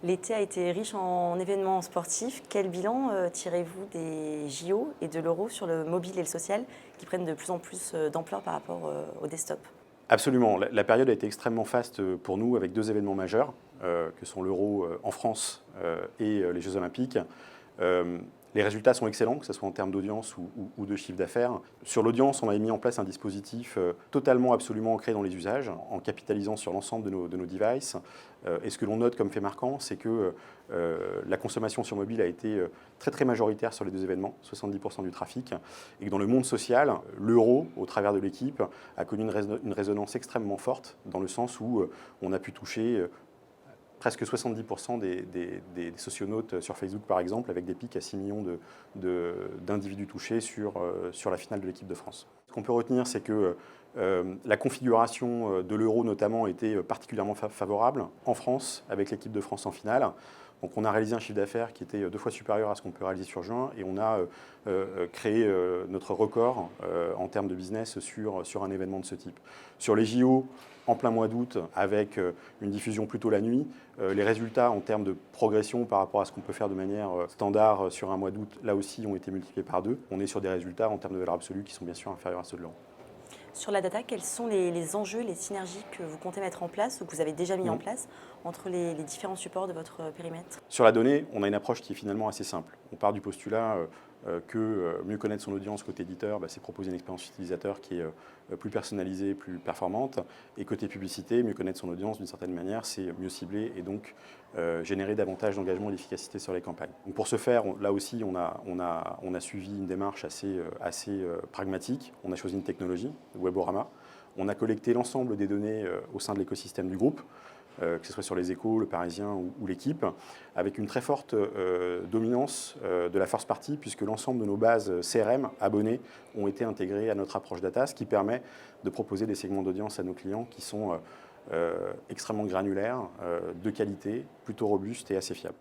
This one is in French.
L'été a été riche en événements sportifs. Quel bilan tirez-vous des JO et de l'Euro sur le mobile et le social qui prennent de plus en plus d'ampleur par rapport au desktop? Absolument. La période a été extrêmement faste pour nous avec deux événements majeurs, que sont l'Euro en France et les Jeux Olympiques. Les résultats sont excellents, que ce soit en termes d'audience ou de chiffre d'affaires. Sur l'audience, on avait mis en place un dispositif totalement, absolument ancré dans les usages, en capitalisant sur l'ensemble de nos devices. Et ce que l'on note comme fait marquant, c'est que la consommation sur mobile a été très très majoritaire sur les deux événements, 70% du trafic, et que dans le monde social, l'euro, au travers de l'équipe, a connu une résonance extrêmement forte, dans le sens où on a pu toucher presque 70% des socionautes sur Facebook, par exemple, avec des pics à 6 millions d'individus touchés sur la finale de l'équipe de France. Ce qu'on peut retenir, c'est que la configuration de l'euro, notamment, était particulièrement favorable en France, avec l'équipe de France en finale. Donc on a réalisé un chiffre d'affaires qui était 2 fois supérieur à ce qu'on peut réaliser sur juin, et on a créé notre record en termes de business sur un événement de ce type. Sur les JO, en plein mois d'août, avec une diffusion plutôt la nuit, les résultats en termes de progression par rapport à ce qu'on peut faire de manière standard sur un mois d'août, là aussi, ont été multipliés par 2. On est sur des résultats en termes de valeur absolue qui sont bien sûr inférieurs à ceux de l'an. Sur la data, quels sont les enjeux, les synergies que vous comptez mettre en place ou que vous avez déjà mis en place entre les différents supports de votre périmètre? Sur la donnée, on a une approche qui est finalement assez simple. On part du postulat que mieux connaître son audience côté éditeur, c'est proposer une expérience utilisateur qui est plus personnalisée, plus performante. Et côté publicité, mieux connaître son audience d'une certaine manière, c'est mieux cibler et donc générer davantage d'engagement et d'efficacité sur les campagnes. Donc pour ce faire, là aussi, on a suivi une démarche assez pragmatique. On a choisi une technologie, Weborama. On a collecté l'ensemble des données au sein de l'écosystème du groupe, que ce soit sur les Échos, le Parisien ou l'équipe, avec une très forte dominance de la first party, puisque l'ensemble de nos bases CRM abonnés ont été intégrées à notre approche data, ce qui permet de proposer des segments d'audience à nos clients qui sont extrêmement granulaires, de qualité, plutôt robustes et assez fiables.